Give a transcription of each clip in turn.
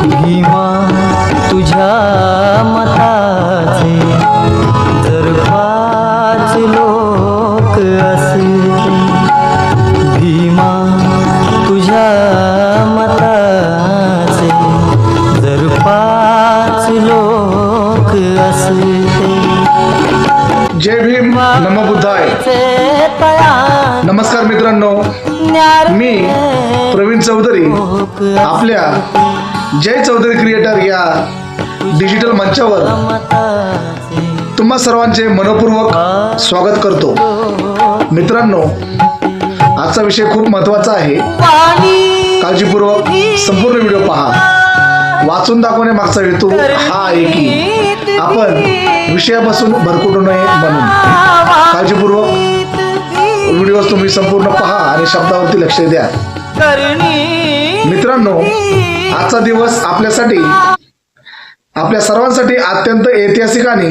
भीमा तुझ्या मताचे जर पाच लोक असते, भीमा तुझ्या मताचे जर पाच लोक असते. जय भीम, नमो बुद्धाय. नमस्कार मित्रांनो, मी प्रवीण चौधरी आपल्या जय चौधरी क्रिएटर या डिजिटल मंचावर तुम्हा सर्वांचे मनपूर्वक स्वागत करतो. मित्रांनो, आजचा विषय खूप महत्त्वाचा आहे. काळजीपूर्वक संपूर्ण व्हिडिओ पहा. वाचून दाखवण्यामागचा हेतू हा आहे की आपण विषयापासून भरकटू नये म्हणून. काळजीपूर्वक व्हिडिओ तुम्ही संपूर्ण पहा आणि शब्दावरती लक्ष द्या. मित्रांनो, आजचा दिवस आपल्या सर्वांसाठी अत्यंत ऐतिहासिक आणि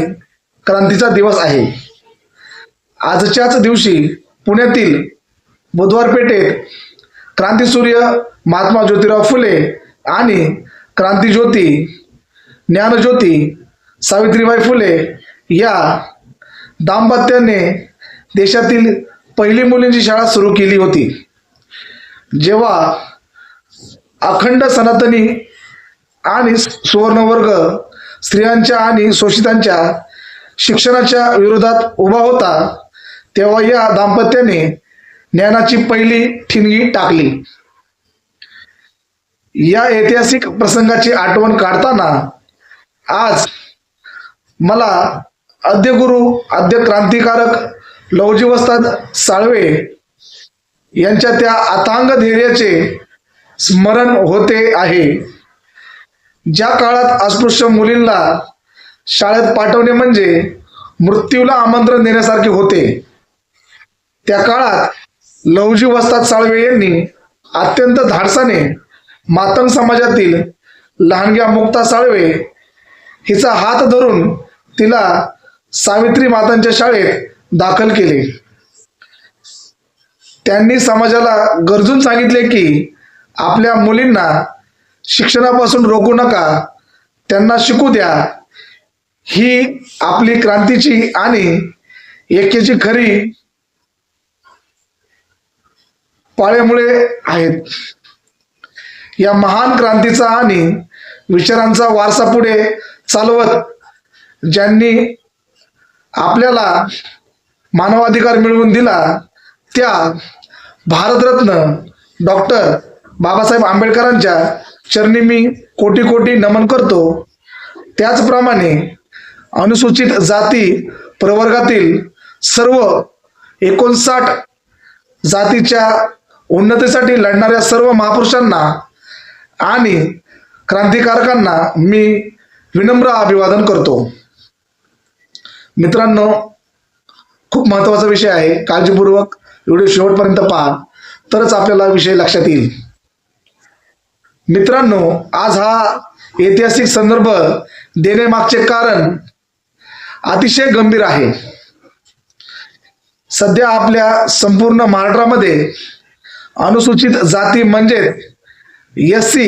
क्रांतीचा दिवस आहे. आजच्याच दिवशी पुण्यातील बुधवार पेठेत क्रांतीसूर्य महात्मा ज्योतिराव फुले आणि क्रांतीज्योती ज्ञानज्योती सावित्रीबाई फुले या दाम्पत्याने देशातील पहिली मुलींची शाळा सुरू केली होती. जेव्हा अखंड सनातनी आणि सुवर्णवर्ग स्त्रियांच्या आणि शोषितांच्या शिक्षणाच्या विरोधात उभा होता, तेव्हा या दाम्पत्याने ज्ञानाची पहिली ठिणगी टाकली. या ऐतिहासिक प्रसंगाची आठवण काढताना आज मला आद्य क्रांतिकारक लवजी वस्ताद साळवे यांच्या त्या अथांग धैर्याचे स्मरण होते आहे. ज्या काळात अस्पृश्य मुलींना शाळेत पाठवणे म्हणजे मृत्यूला आमंत्रण देण्यासारखे होते, त्या काळात लवजी वस्ताद साळवे यांनी अत्यंत धाडसाने मातंग समाजातील लहानग्या मुक्ता साळवे हिचा हात धरून तिला सावित्री मातांच्या शाळेत दाखल केले. त्यांनी समाजाला गरजून सांगितले की आपल्या मुलींना शिक्षणापासून रोखू नका, त्यांना शिकू द्या. ही आपली क्रांतीची आणि एकेची खरी पाळेमुळे आहेत. या महान क्रांतीचा आणि विचारांचा वारसा पुढे चालवत ज्यांनी आपल्याला मानवाधिकार मिळवून दिला, त्या भारतरत्न डॉक्टर बाबासाहेब आंबेडकरांच्या चरणी मी कोटी कोटी नमन करतो. त्याचप्रमाणे अनुसूचित जाती प्रवर्गातील सर्व 59 जातीच्या उन्नतीसाठी लढणाऱ्या सर्व महापुरुषांना आणि क्रांतिकारकांना मी विनम्र अभिवादन करतो. मित्रांनो, खूप महत्त्वाचा विषय आहे. काळजीपूर्वक व्हिडिओ शेवटपर्यंत पहा, तरच आपल्याला विषय लक्षात येईल. मित्रांनो, आज हा ऐतिहासिक संदर्भ देण्यामागचे कारण अतिशय गंभीर आहे. सध्या आपल्या संपूर्ण महाराष्ट्रामध्ये अनुसूचित जाती म्हणजे SC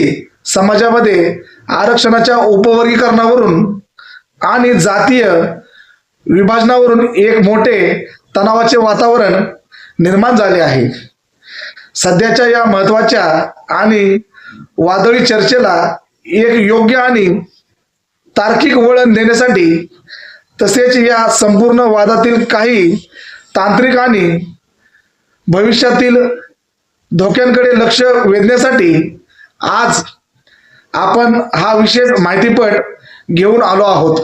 समाजामध्ये आरक्षणाच्या उपवर्गीकरणावरून आणि जातीय विभाजनावरून एक मोठे तणावाचे वातावरण निर्माण झाले आहे. सध्याच्या या महत्त्वाच्या आणि वादळी चर्चेला एक योग्य आणि तार्किक वळण देण्यासाठी, तसेच या संपूर्ण वादातील काही तांत्रिक आणि भविष्यातील धोक्यांकडे लक्ष वेधण्यासाठी आज आपण हा विशेष माहितीपट घेऊन आलो आहोत.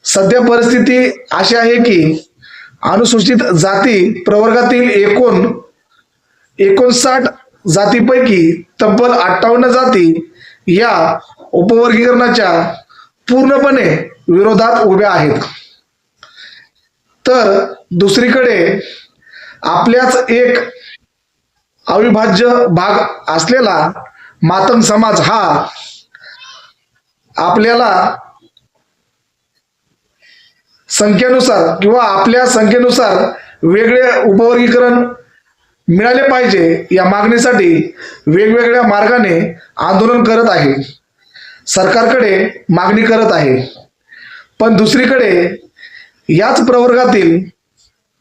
सध्या परिस्थिती अशी आहे की अनुसूचित जाती प्रवर्गातील एकूण 59 जातीपैकी तब्बल 58 जाती या उपवर्गीकरणाच्या पूर्णपणे विरोधात उभ्या आहेत. तर दुसरीकडे आपल्याच एक अविभाज्य भाग असलेला मातंग समाज हा आपल्याला संख्येनुसार किंवा आपल्या संख्येनुसार वेगळे उपवर्गीकरण मिळाले पाहिजे या मागणीसाठी वेगवेगळ्या मार्गाने आंदोलन करत आहे, सरकारकडे मागणी करत आहे. पण दुसरीकडे याच प्रवर्गातील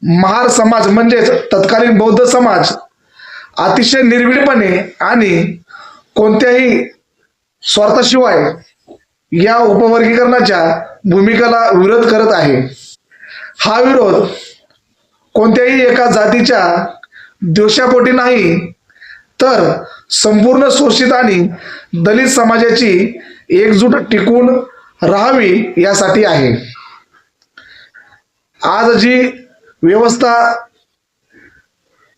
महार समाज म्हणजेच तत्कालीन बौद्ध समाज अतिशय निर्भीडपणे आणि कोणत्याही स्वार्थाशिवाय या उपवर्गीकरणाच्या भूमिकेला विरोध करत आहे. हा विरोध कोणत्याही एका जातीच्या द्वेषापोटी नाही, तर संपूर्ण शोषित आणि दलित समाजाची एकजूट टिकून राहावी यासाठी आहे. आज जी व्यवस्था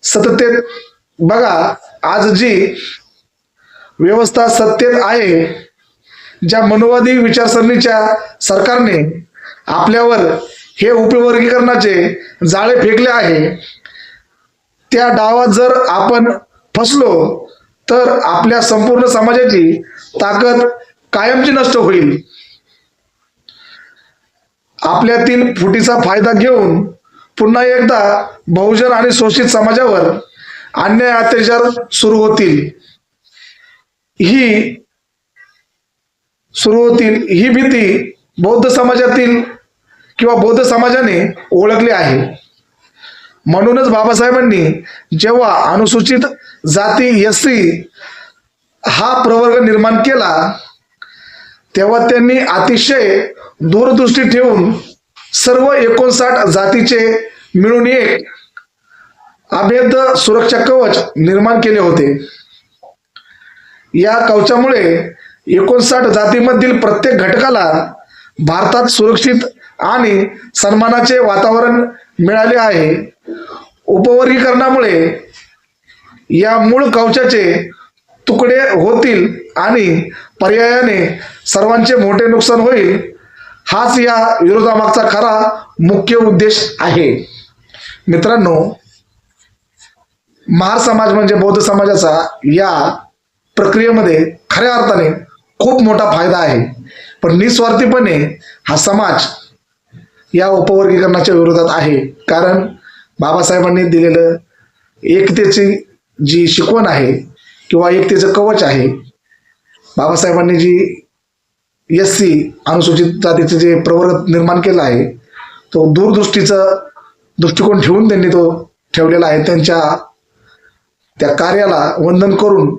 सत्तेत सत्तेत आहे, ज्या मनोवादी विचारसरणीच्या सरकारने आपल्यावर हे उपवर्गीकरणाचे जाळे फेकले आहे, त्या डावात जर आपण फसलो तर आपल्या संपूर्ण समाजाची ताकद कायमची नष्ट होईल. आपल्यातील फुटीचा फायदा घेऊन पुन्हा एकदा बहुजन आणि शोषित समाजावर अन्याय अत्याचार सुरू होतील. ही भीती बौद्ध समाजाने ओळखली आहे. म्हणूनच बाबासाहेबांनी जेव्हा अनुसूचित जाती SC हा प्रवर्ग निर्माण केला, तेव्हा त्यांनी अतिशय दूरदृष्टी ठेवून सर्व 59 जातीचे मिळून एक अभेद्य सुरक्षा कवच निर्माण केले होते. या कवचामुळे 59 जातीमधील प्रत्येक घटकाला भारतात सुरक्षित आणि सन्मानाचे वातावरण मिळाले आहे. उपवर्गीकरणामुळे या मूळ कवचाचे तुकडे होतील आणि पर्यायाने सर्वांचे मोठे नुकसान होईल. हाच या विरोधामागचा खरा मुख्य उद्देश आहे. मित्रांनो, महार समाज म्हणजे बौद्ध समाजाचा या प्रक्रियेमध्ये खऱ्या अर्थाने खूप मोठा फायदा आहे. पण निस्वार्थीपणे हा समाज या उपवर्गीकरणाच्या विरोधात आहे. कारण बाबासाहेबांनी दिलेलं एकतेची जी शिकवण आहे किंवा एकतेचं कवच आहे, बाबासाहेबांनी जी SC अनुसूचित जातीचे जे प्रवर्ग निर्माण केला आहे, तो दृष्टिकोन ठेवून त्यांनी तो ठेवलेला आहे. त्यांच्या त्या कार्याला वंदन करून,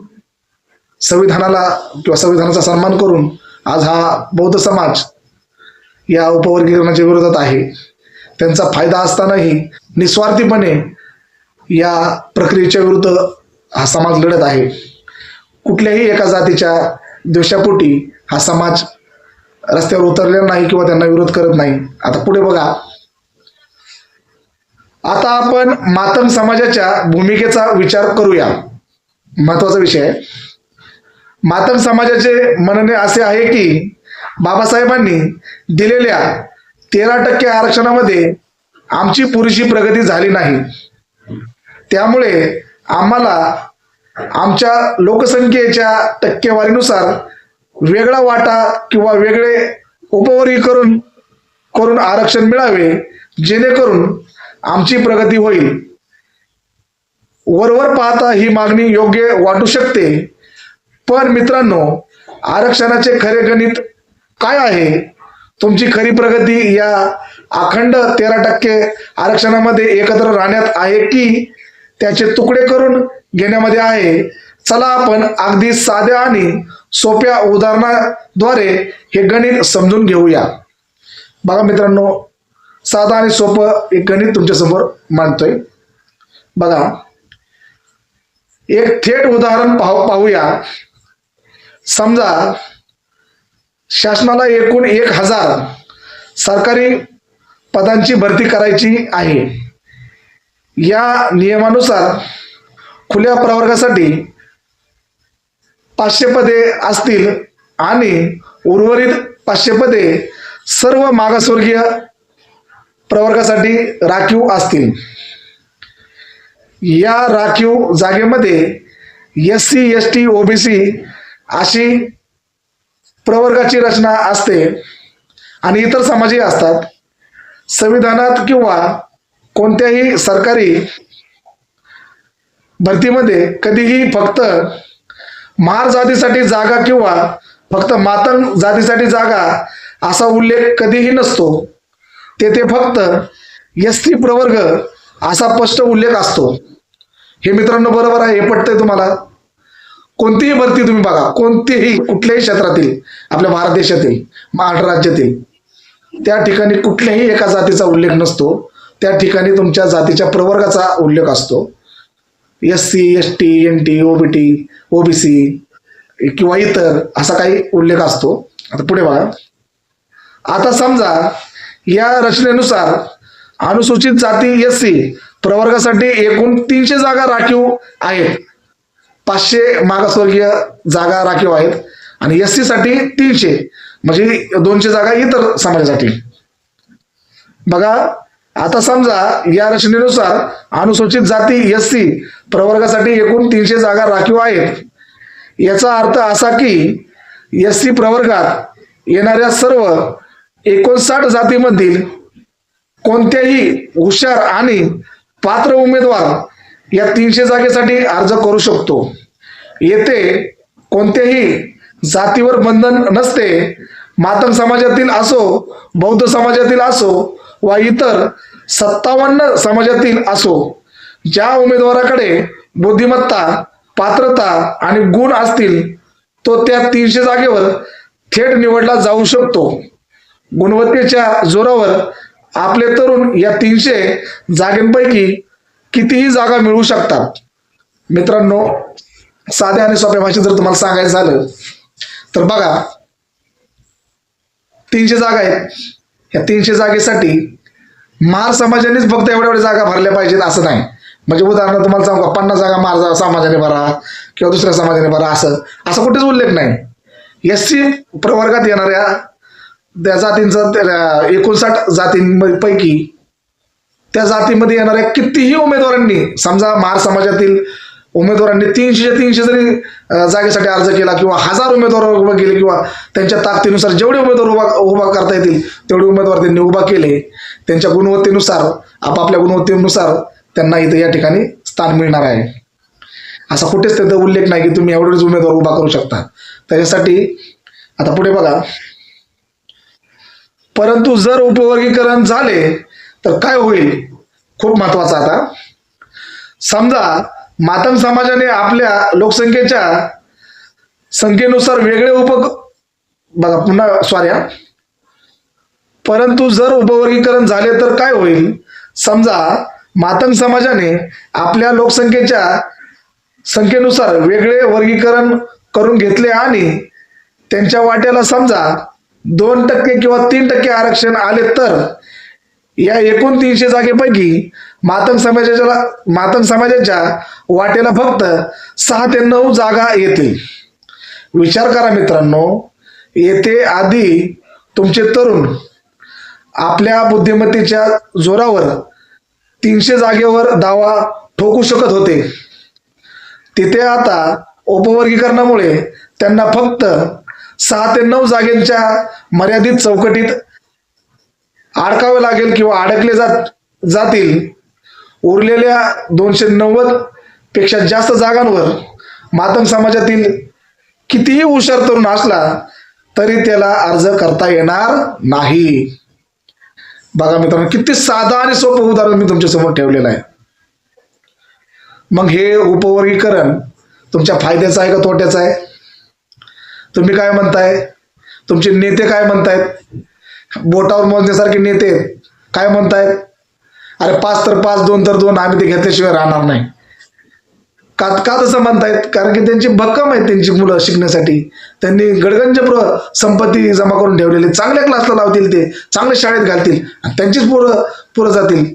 संविधानाचा सन्मान करून आज हा बौद्ध समाज या उपवर्गीकरणाच्या विरोधात आहे. त्यांचा फायदा असतानाही निस्वार्थीपणे या प्रक्रियेच्या विरुद्ध हा समाज लढत आहे. कुठल्याही एका जातीच्या द्वेषापोटी हा समाज रस्त्यावर उतरलेला नाही किंवा त्यांना विरोध करत नाही. आता पुढे बघा, आता आपण मातंग समाजाच्या भूमिकेचा विचार करूया. महत्वाचा विषय आहे. मातंग समाजाचे म्हणणे असे आहे की बाबासाहेबांनी दिलेल्या 13% आरक्षणामध्ये आमची पुरेशी प्रगती झाली नाही, त्यामुळे आम्हाला आमच्या लोकसंख्येच्या टक्केवारीनुसार वेगळा वाटा किंवा वेगळे उपवर्गीकरण करून आरक्षण मिळावे, जेणेकरून आमची प्रगती होईल. वरवर पाहता ही मागणी योग्य वाटू शकते, पण मित्रांनो, आरक्षणाचे खरे गणित काय आहे? तुमची खरी प्रगती या अखंड 13% आरक्षणामध्ये एकत्र राहण्यात आहे की त्याचे तुकडे करून घेण्यामध्ये आहे? चला आपण अगदी साध्या आणि सोप्या उदाहरणाद्वारे हे गणित समजून घेऊया. बघा मित्रांनो, साधा आणि सोपं एक गणित तुमच्या समोर मांडतोय. बघा, एक थेट उदाहरण पाहूया. समजा शासनाला एकूण 1000 सरकारी पदांची भरती करायची आहे. या नियमानुसार खुल्या प्रवर्गासाठी 500 पदे असतील आणि उर्वरित 500 पदे सर्व मागासवर्गीय प्रवर्गासाठी राखीव असतील. या राखीव जागेमध्ये SC, ST, OBC अशी प्रवर्गाची रचना असते आणि इतर समाजही असतात. संविधानात किंवा कोणत्याही सरकारी भरतीमध्ये कधीही फक्त महार जातीसाठी जागा किंवा फक्त मातंग जातीसाठी जागा असा उल्लेख कधीही नसतो. तेथे फक्त एसटी प्रवर्ग असा स्पष्ट उल्लेख असतो. हे मित्रांनो बरोबर आहे? हे पटतंय तुम्हाला? कोणतीही भरती तुम्ही बघा, कोणतीही कुठल्याही क्षेत्रातील आपल्या भारत देशातील महाराष्ट्र राज्यातील, त्या ठिकाणी कुठल्याही एका जातीचा उल्लेख नसतो. त्या ठिकाणी तुमच्या जातीच्या प्रवर्गाचा उल्लेख असतो. SC ST NT OBT OBC किंवा इतर असा काही उल्लेख असतो. आता पुढे बघा. आता समजा या रचनेनुसार अनुसूचित जाती SC प्रवर्गासाठी एकूण 300 जागा राखीव आहेत. 500 मागासवर्गीय जागा राखीव आहेत आणि SC साठी 300 म्हणजे 200 जागा इतर समाजासाठी. बघा, आता समजा या रचनेनुसार अनुसूचित जाती SC प्रवर्गासाठी एकूण 300 जागा राखीव आहेत. याचा अर्थ असा की SC प्रवर्गात येणाऱ्या सर्व 59 जातीमधील कोणत्याही हुशार आणि पात्र उमेदवार या 300 जागेसाठी अर्ज करू शकतो. येथे कोणत्याही जातीवर बंधन नसते. मातंग समाजातील असो, बौद्ध समाजातील असो वा इतर 57 समाजातील असो, ज्या उमेदवाराकडे बुद्धिमत्ता, पात्रता आणि गुण असतील तो त्या 300 जागेवर थेट निवडला जाऊ शकतो. गुणवत्तेच्या जोरावर आपले तरुण या 300 जागांपैकी कितीही जागा मिळवू शकतात. मित्रांनो, साध्या आणि सोप्या भाषेत जर तुम्हाला सांगायचं झालं तर बघा, 300 जागा आहेत. या 300 जागेसाठी महार समाजानेच फक्त एवढ्या जागा भरल्या पाहिजेत असं नाही. म्हणजे उदाहरण तुम्हाला सांगू का, 50 जागा महार समाजाने भरा किंवा दुसऱ्या समाजाने भरा असं कुठेच उल्लेख नाही. SC प्रवर्गात येणाऱ्या त्या जातींचा 59 जातींपैकी त्या जातीमध्ये येणाऱ्या कितीही उमेदवारांनी, समजा महार समाजातील उमेदवारांनी 300 जरी जागेसाठी अर्ज केला किंवा 1000 उमेदवार उभा केले किंवा त्यांच्या ताकदीनुसार जेवढे उमेदवार उभा करता येतील तेवढे उमेदवार त्यांनी उभा केले, त्यांच्या गुणवत्तेनुसार, आपापल्या गुणवत्तेनुसार त्यांना इथे या ठिकाणी स्थान मिळणार आहे. असा कुठेच त्याचा उल्लेख नाही की तुम्ही एवढेच उमेदवार उभा करू शकता. त्याच्यासाठी आता पुढे बघा. परंतु जर उपवर्गीकरण झाले तर काय होईल? खूप महत्वाचं. आता समजा मातंग समाजाने आपल्या लोकसंख्येच्या संख्येनुसार वेगळे बघा पुन्हा सॉरी परंतु जर उपवर्गीकरण झाले तर काय होईल? समजा मातंग समाजाने आपल्या लोकसंख्येच्या संख्येनुसार वेगळे वर्गीकरण करून घेतले आणि त्यांच्या वाट्याला समजा 2% किंवा 3% आरक्षण आले तर या एकूण 300 जागेपैकी मातंग समाजाच्या वाटेला फक्त 6 ते 9 जागा येतील. विचार करा मित्रांनो, येथे आधी तुमचे तरुण आपल्या बुद्धिमत्तेच्या जोरावर 300 जागेवर दावा ठोकू शकत होते. तिथे आता उपवर्गीकरणामुळे त्यांना फक्त 6 ते 9 जागेच्या मर्यादित चौकटीत अडकावे लागेल किंवा अडकले जातील. उरलेल्या 290 पेक्षा जास्त जागांवर मातंग समाजातील कितीही हुशार तरुण असला तरी त्याला अर्ज करता येणार नाही. बघा मित्रांनो, किती साधा आणि सोपं उदाहरण मी तुमच्या समोर ठेवलेलं आहे. मग हे उपवर्गीकरण तुमच्या फायद्याचं आहे का तोट्याचं आहे? तुम्ही काय म्हणताय? तुमचे नेते काय म्हणतायत? बोटावर मोजण्यासारखे नेते काय म्हणतायत? अरे 5 तर 5, 2 तर 2, आम्ही ते घेतल्याशिवाय राहणार नाही. का तसं म्हणतायत? कारण की त्यांची भक्कम आहेत, त्यांची मुलं शिकण्यासाठी. त्यांनी गडगंज संपत्ती जमा करून ठेवलेली. चांगल्या क्लासला लावतील, ते चांगल्या शाळेत घालतील आणि त्यांचीच पुरं जातील.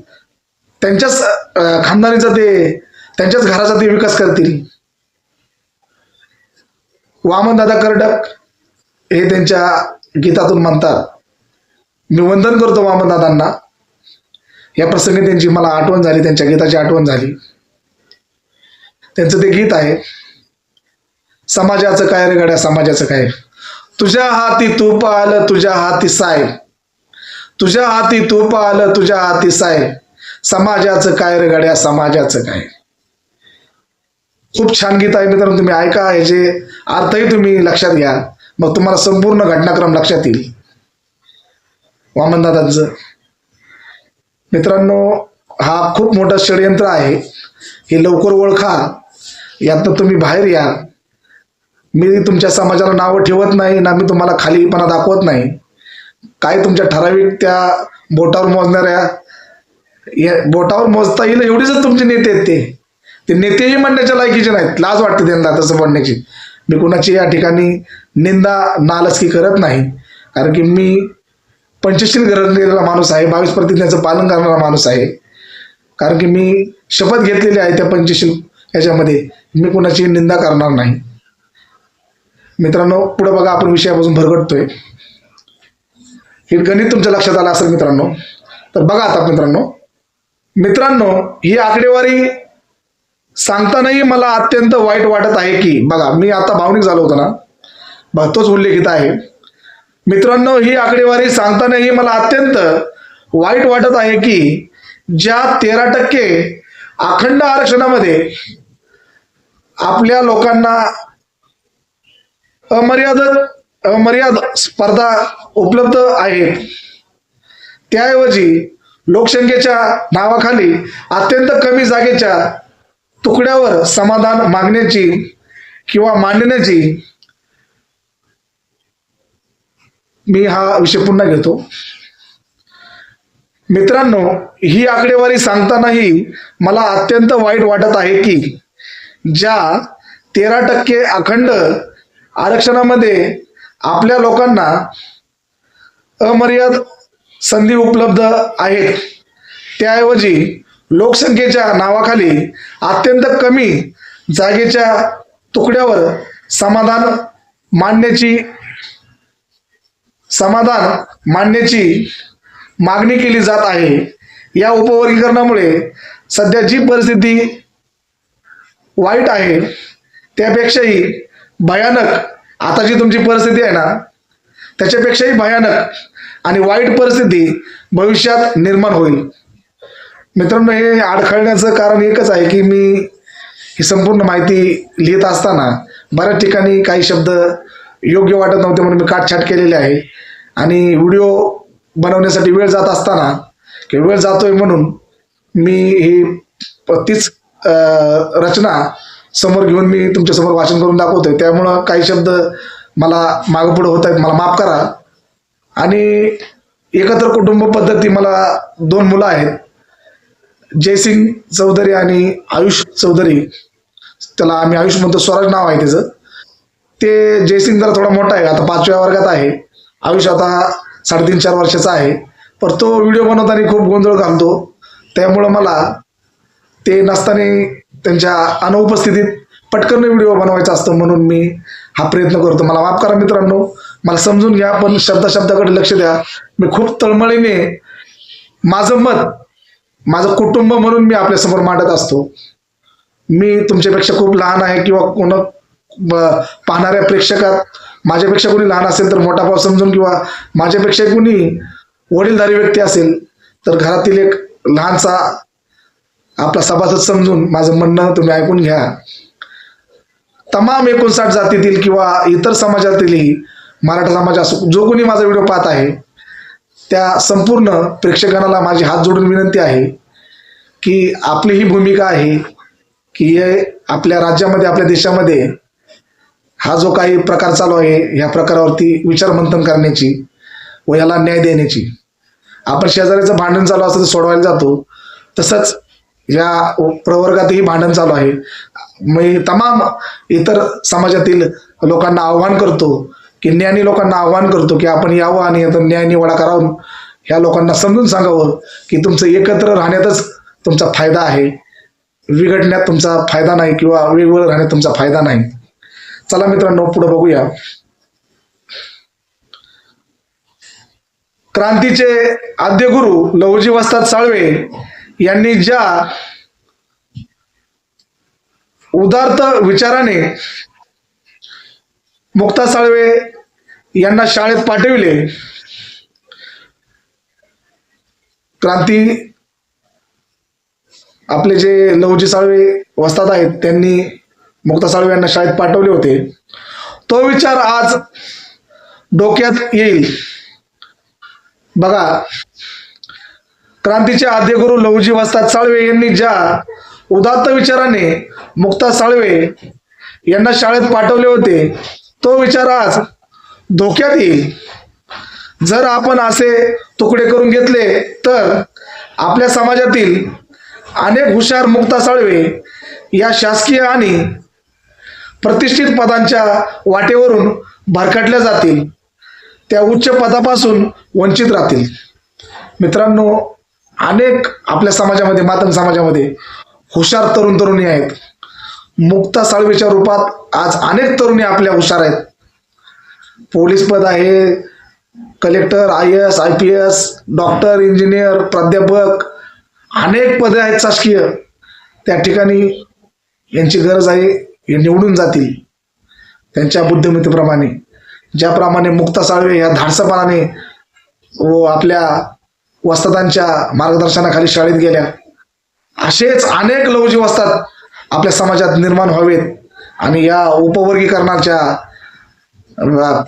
त्यांच्याच खानदानीचा त्यांच्याच घराचा ते विकास करतील. वामनदादा कर्डक हे त्यांच्या गीतातून म्हणतात. मी वंदन करतो वामनदादांना. या प्रसंगी त्यांची मला आठवण झाली, त्यांच्या गीताची आठवण झाली. त्यांचं ते गीत आहे, समाजाचं काय रे गड्या समाजाचं काय, तुझ्या हाती तूप आलं तुझ्या हाती साय, तुझ्या हाती तूप आलं तुझ्या हाती साय, समाजाचं काय रे गड्या समाजाचं काय. खूप छान गीत आहे मित्रांनो, तुम्ही ऐका, याचे अर्थही तुम्ही लक्षात घ्या, मग तुम्हाला संपूर्ण घटनाक्रम लक्षात येईल. वामनदादांचं मित्रांनो हा खूप मोठं षडयंत्र आहे, हे लवकर ओळखा, यातनं तुम्ही बाहेर या. मी तुमच्या समाजाला नावं ठेवत नाही ना, मी तुम्हाला खालीपणा दाखवत नाही. काय तुमच्या ठराविक त्या बोटावर मोजणाऱ्या, बोटावर मोजता येईल एवढेच तुमचे नेते आहेत. ते नेतेही म्हणण्याच्या लायकीचे नाहीत. लाज वाटते त्यांना तसं म्हणण्याची. मी कुणाची या ठिकाणी निंदा नालचकी करत नाही, कारण की मी पंचशील घडलेला माणूस आहे, 22 प्रतिज्ञाचं पालन करणारा माणूस आहे. कारण की मी शपथ घेतलेली आहे त्या पंचशील याच्यामध्ये, मी कुणाची निंदा करणार नाही. मित्रांनो पुढे बघा, आपण विषयापासून भरगटतोय. हे गणित तुमच्या लक्षात आलं असेल मित्रांनो. तर बघा आता मित्रांनो ही आकडेवारी सांगतानाही मला अत्यंत वाईट वाटत आहे की, बघा मी आता भावनिक झालो होतो ना, बघा तोच उल्लेखित आहे. मित्रांनो ही आकडेवारी सांगतानाही मला अत्यंत वाईट वाटत आहे की, ज्या 13% अखंड आरक्षणामध्ये आपल्या लोकांना अमर्याद स्पर्धा उपलब्ध आहेत, त्याऐवजी लोकसंख्येच्या नावाखाली अत्यंत कमी जागेच्या तुकड्यावर समाधान मागण्याची किंवा मांडण्याची, मी हा विषय पुन्हा घेतो. मित्रांनो ही आकडेवारी सांगतानाही मला अत्यंत वाईट वाटत आहे की, ज्या 13% अखंड आरक्षणामध्ये आपल्या लोकांना अमर्याद संधी उपलब्ध आहेत, त्याऐवजी लोकसंख्येच्या नावाखाली अत्यंत कमी जागेच्या तुकड्यावर समाधान मांडण्याची मागणी केली जात आहे. या उपवर्गीकरणामुळे सध्या जी परिस्थिती वाईट आहे त्यापेक्षाही भयानक, आता जी तुमची परिस्थिती आहे ना त्याच्यापेक्षाही भयानक आणि वाईट परिस्थिती भविष्यात निर्माण होईल. मित्रांनो हे अडखळण्याचं कारण एकच आहे की, मी ही संपूर्ण माहिती लिहित असताना बऱ्याच ठिकाणी काही शब्द योग्य वाटत नव्हते म्हणून मी काटछाट केलेले आहे, आणि व्हिडिओ बनवण्यासाठी वेळ जात असताना किंवा वेळ जातोय म्हणून मी ही तीच रचना समोर घेऊन मी तुमच्यासमोर वाचन करून दाखवतोय. त्यामुळं काही शब्द मला मागं पुढं होत आहेत, मला माफ करा. आणि एकत्र कुटुंब पद्धती, मला 2 मुलं आहेत, जयसिंग चौधरी आणि आयुष चौधरी, त्याला आम्ही आयुष म्हणतो, स्वराज नाव आहे त्याचं. ते जयसिंग जरा थोडा मोठा आहे, आता 5व्या वर्गात आहे. आयुष आता 3.5-4 वर्षाचा आहे. पण तो व्हिडिओ बनवताना खूप गोंधळ घालतो, त्यामुळं मला ते नसताना त्यांच्या अनुपस्थितीत पटकन व्हिडिओ बनवायचा असतं, म्हणून मी हा प्रयत्न करतो. मला माफ करा मित्रांनो, मला समजून घ्या, पण शब्दाकडे लक्ष द्या. मी खूप तळमळीने माझं मत, माझं कुटुंब म्हणून मी आपल्यासमोर मांडत असतो. मी तुमच्यापेक्षा खूप लहान आहे, किंवा पाहणाऱ्या प्रेक्षकात माझ्यापेक्षा कोणी लहान असेल तर मोठा भाव समजून, किंवा माझ्यापेक्षा कोणी वडीलधारी व्यक्ती असेल तर घरातील एक लहानसा आपला सभासद समजून माझं म्हणणं तुम्ही ऐकून घ्या. तमाम 59 जातीतील किंवा इतर समाजातीलही, मराठा समाज असो, जो कोणी माझा व्हिडिओ पाहत आहे त्या संपूर्ण प्रेक्षकांना माझी हात जोडून विनंती आहे की, आपली ही भूमिका आहे की आपल्या राज्यामध्ये, आपल्या देशामध्ये हा जो काही प्रकार चालू आहे, ह्या प्रकारावरती विचारमंथन करण्याची व याला न्याय देण्याची. आपण शेजाऱ्याचं भांडण चालू असतं तर सोडवायला जातो, तसंच या प्रवर्गातही भांडण चालू आहे. मी तमाम इतर समाजातील लोकांना आव्हान करतो की, ज्ञानी लोकांना आव्हान करतो की आपण यावं आणि आता न्याय निवाडा करावं. ह्या लोकांना समजून सांगावं की तुमचं एकत्र राहण्यातच तुमचा फायदा आहे, विघटण्यात तुमचा फायदा नाही, किंवा वेगवेगळं राहण्यात तुमचा फायदा नाही. चला मित्रांनो पुढे बघूया. क्रांतीचे आद्यगुरु लहुजी वस्ताद साळवे यांनी ज्या उदात्त विचाराने मुक्ता साळवे यांना शाळेत पाठविले, क्रांती आपले जे लहुजी साळवे वस्ताद आहेत त्यांनी मुक्ता साळवे यांना शाळेत पाठवले होते, तो विचार आज डोक्यात येईल. बघा, क्रांतीचे आद्यगुरू लहुजी वस्ताद साळवे यांनी ज्या उदात्त विचाराने मुक्ता साळवे यांना शाळेत पाठवले होते, तो विचार आज धोक्यात येईल. जर आपण असे तुकडे करून घेतले तर आपल्या समाजातील अनेक हुशार मुक्ता साळवे या शासकीय आणि प्रतिष्ठित पदांच्या वाटेवरून भरकटल्या जातील, त्या उच्च पदापासून वंचित राहतील. मित्रांनो, अनेक आपल्या समाजामध्ये, मातंग समाजामध्ये हुशार तरुण तरुणी आहेत. मुक्ता साळवेच्या रूपात आज अनेक तरुणी आपल्या हुशार आहेत. पोलीस पद आहे, collector, IAS, IPS, doctor, engineer, प्राध्यापक, अनेक पदे आहेत शासकीय. त्या ठिकाणी यांची गरज आहे, हे निवडून जातील त्यांच्या बुद्धिमत्तेप्रमाणे. ज्याप्रमाणे मुक्ता साळवे या धाडसपणाने व आपल्या वस्तादांच्या मार्गदर्शनाखाली शाळेत गेल्या, असेच अनेक लहुजी वस्ताद आपल्या समाजात निर्माण व्हावेत आणि या उपवर्गीकरणाच्या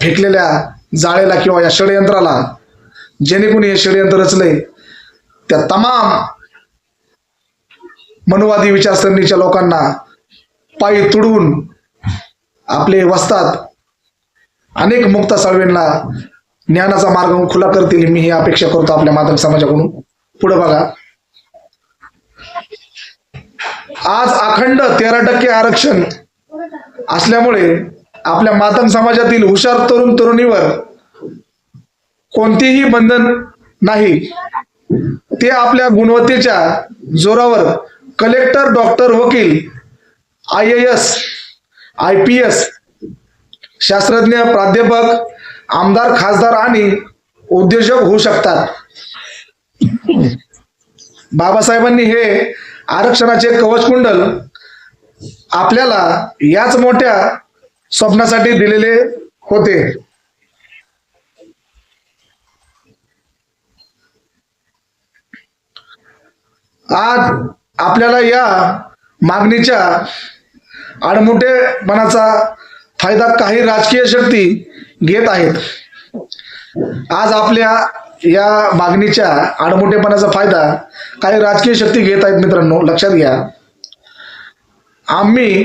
फेकलेल्या जाळेला किंवा या षडयंत्राला, जेणे कोणी हे षडयंत्र रचलंय, त्या तमाम मनुवादी विचारसरणीच्या लोकांना पायी तुडवून आपले वस्ताद अनेक मुक्ता साळवेंना ज्ञानाचा मार्ग खुला करतील, मी ही अपेक्षा करतो आपल्या मातंग समाजाकडून. पुढे बघा, आज अखंड 13% आरक्षण असल्यामुळे आपल्या मातंग समाजातील हुशार तरुण तरुणीवर कोणतेही बंधन नाही. ते आपल्या गुणवत्तेच्या जोरावर कलेक्टर, डॉक्टर, वकील, IAS, IPS, शास्त्रज्ञ, प्राध्यापक, आमदार, खासदार आणि उद्योजक होऊ शकतात. बाबासाहेबांनी हे आरक्षणाचे कवचकुंडल आपल्याला याच मोठ्या स्वप्नासाठी दिलेले होते. आज आपल्याला या मागणीच्या आडमुठेपणाचा फायदा काही राजकीय शक्ती घेत आहेत. आज आपल्या या मागणीच्या आडमुठेपणाचा फायदा काही राजकीय शक्ती घेत आहेत. मित्रांनो, लक्षात घ्या, आम्ही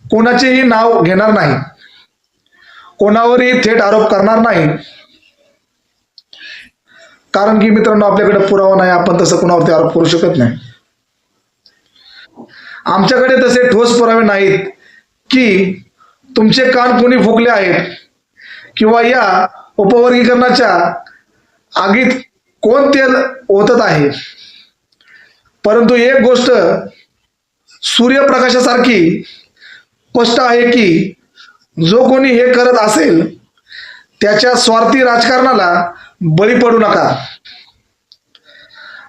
कोणाचेही नाव घेणार नाही, कोणावरही थेट आरोप करणार नाही, कारण की मित्रांनो आपल्याकडे पुरावा नाही, आपण तसं कोणावरती आरोप करू शकत नाही. आमच्याकडे तसे ठोस पुरावे नाहीत की तुमचे कान कोणी फुकले आहेत किंवा या उपवर्गीकरणाच्या आगीत कोण तेल ओतत आहे. परंतु एक गोष्ट सूर्यप्रकाशासारखी स्पष्ट आहे की जो कोणी हे करत असेल त्याच्या स्वार्थी राजकारणाला बळी पडू नका.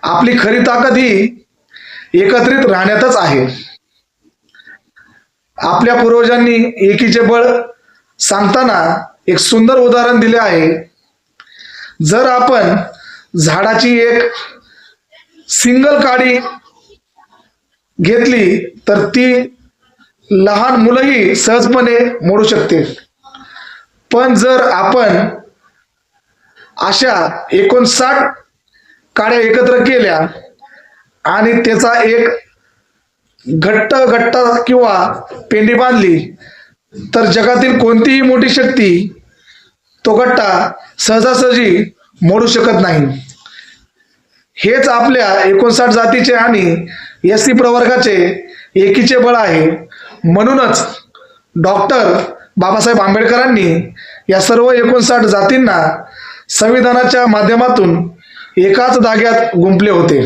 आपली खरी ताकद ही एकत्रित राहण्यातच आहे. आपल्या पूर्वजांनी एकीचे बळ सांगताना एक सुंदर उदाहरण दिले आहे. जर आपण झाडाची एक सिंगल काडी घेतली तर ती लहान मुलंही सहजपणे मोडू शकते, पण जर आपण अशा 59 काड्या एकत्र केल्या आणि त्याचा एक घट्ट किंवा पेंडी बांधली तर जगातील कोणतीही मोठी शक्ती तो गट्टा सहजासहजी मोडू शकत नाही. हेच आपल्या 59 जातीचे आणि SC प्रवर्गाचे एकीचे बळ आहे. म्हणूनच डॉक्टर बाबासाहेब आंबेडकरांनी या सर्व 59 जातींना संविधानाच्या माध्यमातून एकाच धाग्यात गुंफले होते.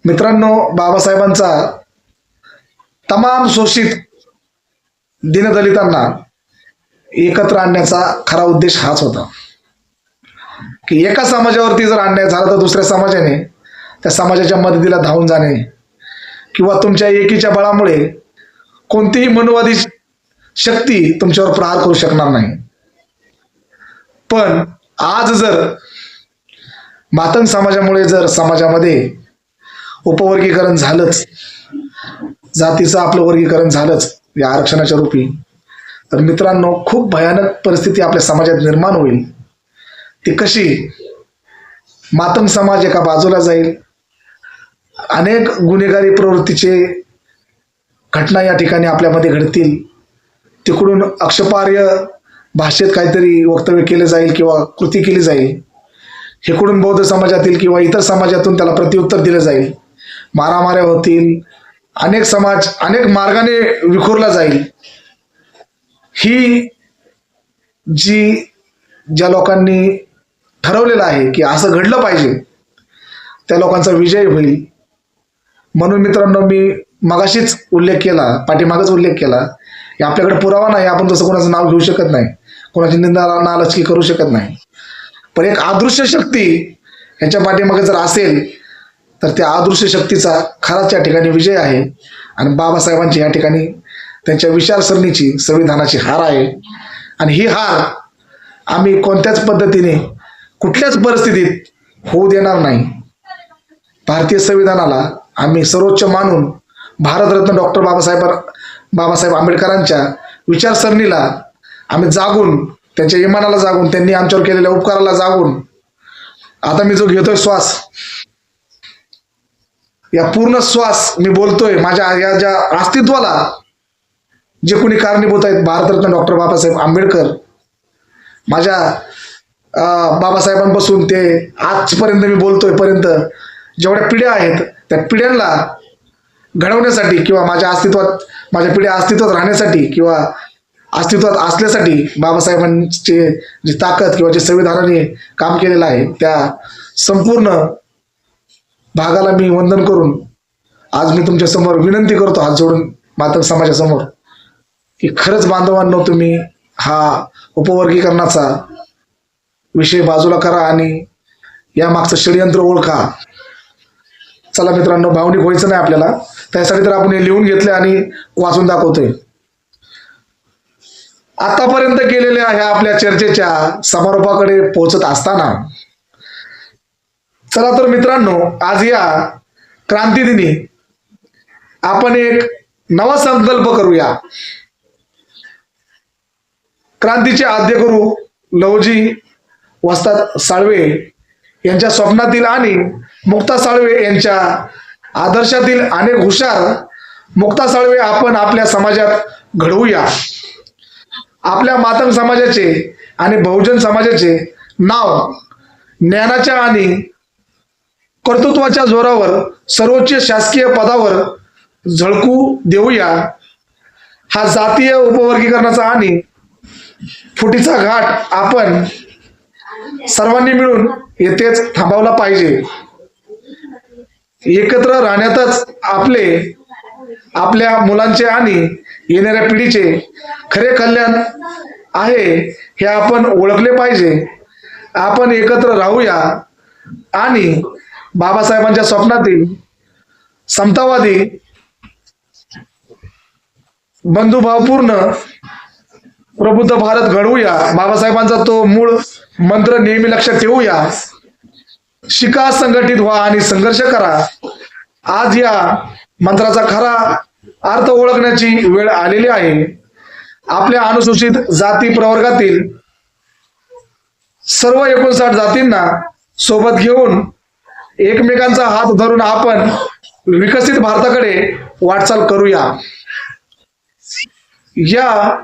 मित्रांनो, बाबासाहेबांचा तमाम शोषित दीनदलितांना एकत्र आणण्याचा खरा उद्देश हाच होता की एका समाजावरती जर अन्याय झाला तर दुसऱ्या समाजाने त्या समाजाच्या मदतीला धावून जाणे किंवा तुमच्या एकीच्या बळामुळे कोणतीही मनुवादी शक्ती तुमच्यावर प्रहार करू शकणार नाही. पण आज जर मातंग समाजामुळे जर समाजामध्ये उपवर्गीकरण झालंच, जातीचं आपलं वर्गीकरण झालंच, या आरक्षणाच्या रूपी, तर मित्रांनो खूप भयानक परिस्थिती आपल्या समाजात निर्माण होईल. ती कशी? मातंग समाज एका बाजूला जाईल, अनेक गुन्हेगारी प्रवृत्तीचे घटना या ठिकाणी आपल्यामध्ये घडतील, तिकडून आक्षेपार्ह भाषेत काहीतरी वक्तव्य केले जाईल किंवा कृती केली जाईल, इकडून बौद्ध समाजातील किंवा इतर समाजातून त्याला प्रत्युत्तर दिलं जाईल, मारामाऱ्या होतील, अनेक समाज अनेक मार्गाने विखुरला जाईल. ही ज्या लोकांनी ठरवलेलं आहे की असं घडलं पाहिजे, त्या लोकांचा विजय होईल. म्हणून मित्रांनो, मी मगाशीच उल्लेख केला, पाठीमागच उल्लेख केला की आपल्याकडे पुरावा नाही, आपण तसं कोणाचं नाव घेऊ शकत नाही, कोणाची निंदा नालचकी करू शकत नाही. पण एक अदृश्य शक्ती यांच्या पाठीमागे जर असेल तर त्या अदृश्य शक्तीचा खराच या ठिकाणी विजय आहे. आणि बाबासाहेबांची या ठिकाणी त्यांच्या विचारसरणीची, संविधानाची हार आहे. आणि ही हार आम्ही कोणत्याच पद्धतीने कुठल्याच परिस्थितीत होऊ देणार नाही. भारतीय संविधानाला आम्ही सर्वोच्च मानून भारतरत्न डॉक्टर बाबासाहेब आंबेडकरांच्या विचारसरणीला आम्ही जागून, त्यांच्या इमानाला जागून, त्यांनी आमच्यावर केलेल्या उपकाराला जागून, आता मी जो घेतोय श्वास, या पूर्ण श्वास मी बोलतोय, माझ्या या ज्या अस्तित्वाला जे कोणी कारणीभूत आहेत, भारतरत्न डॉक्टर बाबासाहेब आंबेडकर, माझ्या बाबासाहेबांपासून ते आजपर्यंत मी बोलतोय पर्यंत जेवढ्या पिढ्या आहेत, त्या पिढ्यांना घडवण्यासाठी किंवा माझ्या पिढ्या अस्तित्वात राहण्यासाठी किंवा अस्तित्वात असल्यासाठी बाबासाहेबांचे जी ताकद किंवा जे संविधानाने काम केलेलं आहे, त्या संपूर्ण भागाला मी वंदन करून आज मी तुमच्या समोर विनंती करतो, हात जोडून मातंग समाजासमोर, की खरंच बांधवांनो, तुम्ही हा उपवर्गीकरणाचा विषय बाजूला करा आणि या मागचं षडयंत्र ओळखा. चला मित्रांनो, भावनिक व्हायचं नाही आपल्याला, त्यासाठी तर आपण हे लिहून घेतले आणि वाचून दाखवतोय. आतापर्यंत केलेल्या ह्या आपल्या चर्चेच्या समारोपाकडे पोहोचत असताना, चला तर मित्रांनो, आज या क्रांती दिनी आपण एक नवा संकल्प करूया. क्रांतीचे आद्यगुरु लहुजी वस्ताद साळवे यांच्या स्वप्नातील आणि मुक्ता साळवे यांच्या आदर्शातील अनेक हुशार मुक्ता साळवे आपण आपल्या समाजात घडवूया. आपल्या मातंग समाजाचे आणि बहुजन समाजाचे नाव ज्ञानाच्या आणि कर्तृत्वाच्या जोरावर सर्वोच्च शासकीय पदावर झळकू देऊया. हा जातीय उपवर्गीकरणाचा आणि फुटीचा घाट आपण सर्वांनी मिळून येथेच थांबवला पाहिजे. एकत्र राहण्यातच आपल्या मुलांचे आणि येणाऱ्या पिढीचे खरे कल्याण आहे हे आपण ओळखले पाहिजे. आपण एकत्र राहूया आणि बाबासाहेबांच्या स्वप्नातील समतावादी, बंधुभावपूर्ण प्रबुद्ध भारत घडवूया. बाबासाहेबांचा तो मूळ मंत्र नेहमी लक्षात ठेवूया. शिका, संघटित व्हा आणि संघर्ष करा. आज या मंत्राचा खरा अर्थ ओळखण्याची वेळ आलेली आहे. आपल्या अनुसूचित जाती प्रवर्गातील सर्व 59 जातींना सोबत घेऊन एकमेकांचा हात धरून आपण विकसित भारताकडे वाटचाल करूया. या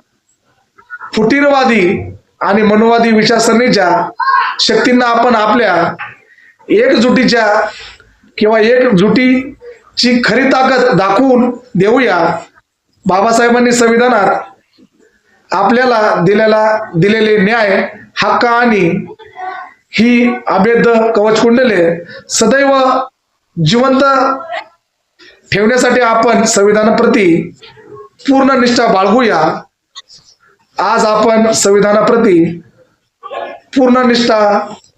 फुटीरवादी आणि मनोवादी विचारसरणीच्या शक्तींना आपण आपल्या एकजुटीची खरी ताकद दाखवून देऊया. बाबासाहेबांनी संविधानात आपल्याला दिलेले न्याय, हक्क आणि ही अभेद्य कवचकुंडले सदैव जिवंत ठेवण्यासाठी आपण संविधानाप्रती पूर्ण निष्ठा बाळगूया. आज आपण संविधानाप्रती पूर्ण निष्ठा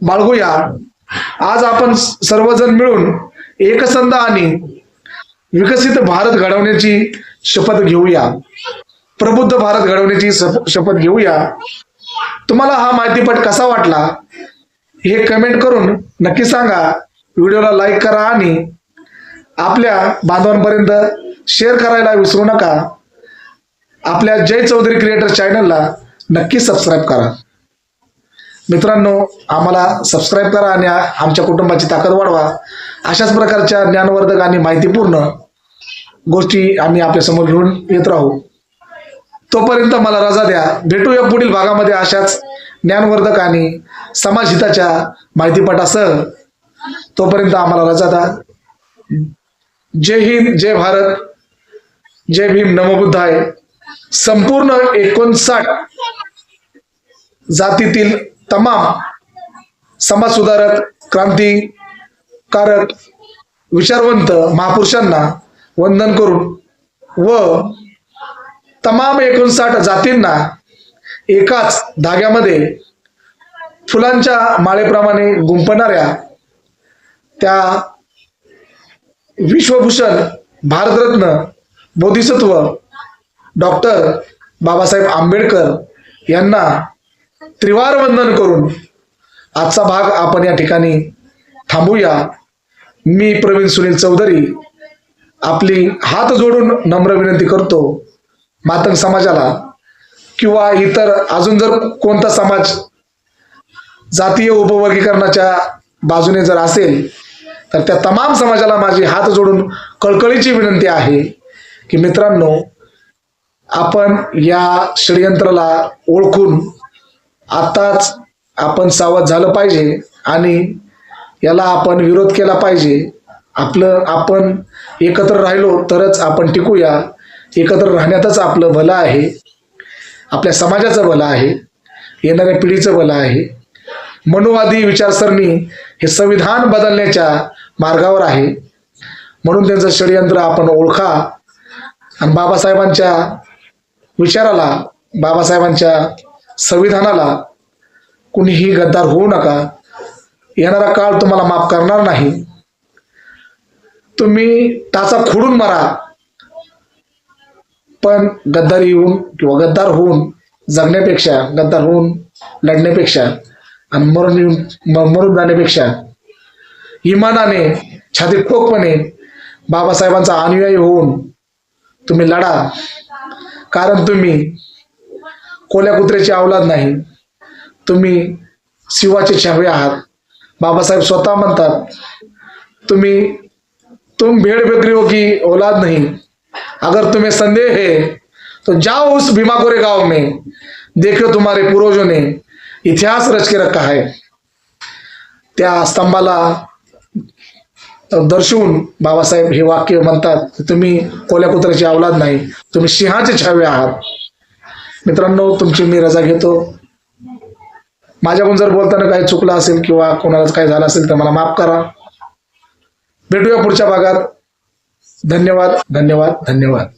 बाळगूया. आज आपण सर्वजण मिळून एकसंध आणि विकसित भारत घडवण्याची शपथ घेऊया. प्रबुद्ध भारत घडवण्याची शपथ घेऊया. तुम्हाला हा माहितीपट कसा वाटला हे कमेंट करून नक्की सांगा. व्हिडिओला लाईक करा आणि आपल्या बांधवांपर्यंत शेअर करायला विसरू नका. आपल्या जय चौधरी क्रिएटर चॅनलला नक्की सबस्क्राईब करा. मित्रांनो, आम्हाला सबस्क्राईब करा आणि आमच्या कुटुंबाची ताकद वाढवा. अशाच प्रकारच्या ज्ञानवर्धक आणि माहितीपूर्ण गोष्टी आम्ही आपल्यासमोर घेऊन येत राहू. तोपर्यंत मला रजा द्या. भेटूया पुढील भागामध्ये अशाच ज्ञानवर्धक आणि समाजहिताच्या माहितीपटासह. तोपर्यंत आम्हाला रजा द्या. जय हिंद, जय भारत, जय भीम, नमो बुद्धाय. संपूर्ण 59 जातीतील तमाम समाजसुधारक, क्रांतिकारक, विचारवंत महापुरुषांना वंदन करून व तमाम 59 जातींना एकाच धाग्यामध्ये फुलांच्या माळेप्रमाणे गुंफणाऱ्या त्या विश्वभूषण, भारतरत्न, बोधिसत्व डॉक्टर बाबासाहेब आंबेडकर यांना त्रिवार वंदन करून आजचा भाग आपण या ठिकाणी थांबूया. मी प्रवीण सुनील चौधरी आपली हात जोडून नम्र विनंती करतो, मातंग समाजाला किंवा इतर अजून जर कोणता समाज जातीय उपवर्गीकरणाच्या बाजूने जर असेल तर त्या तमाम समाजाला माझी हात जोडून कळकळीची विनंती आहे की मित्रांनो, आपण या षडयंत्राला ओळखून आताच आपण सावध झालं पाहिजे आणि याला आपण विरोध केला पाहिजे. आपण एकत्र राहिलो तरच आपण टिकूया. एकत्र राहण्यातच आपलं भलं आहे, आपल्या समाजाचं भलं आहे, येणाऱ्या पिढीचं भलं आहे. मनुवादी विचारसरणी हे संविधान बदलण्याच्या मार्गावर आहे. म्हणून त्यांचं षडयंत्र आपण ओळखा आणि बाबासाहेबांच्या विचाराला, बाबासाहेबांच्या संविधानाला कुणीही गद्दार होऊ नका. येणारा काळ तुम्हाला माफ करणार नाही. तुम्ही टाचा खोडून मारा, पण गद्दारी होऊन किंवा गद्दार होऊन जगण्यापेक्षा, गद्दार होऊन लढण्यापेक्षा आणि मरून जाण्यापेक्षा इमानाने, छातीत ठोकपणे बाबासाहेबांचा अनुयायी होऊन तुम्ही लढा. कारण तुम्ही कोल्या कुत्र्याची औलाद नाही, तुम्ही शिवाचे छावे आहात. बाबासाहेब स्वतः म्हणतात, तुम भेड़ बकरियों की औलाद नहीं, अगर तुम्हें संदेह है तो जाओ उस भीमाकोरे गांव में, देखो तुम्हारे पूर्वजों ने इतिहास रच के रखा है. त्या स्तंभाला दर्शवून बाबासाहेब हे वाक्य म्हणतात की तुम्ही कोल्या कुत्र्याची औलाद नाही, तुम्ही सिंहाचे छावे आहात. मित्रांनो, तुमची मी रजा घेतो. माझ्याकडून जर बोलताना काही चुकलं असेल किंवा कोणालाच काही झालं असेल तर मला माफ करा. भेटूया पुढच्या भागात. धन्यवाद, धन्यवाद, धन्यवाद.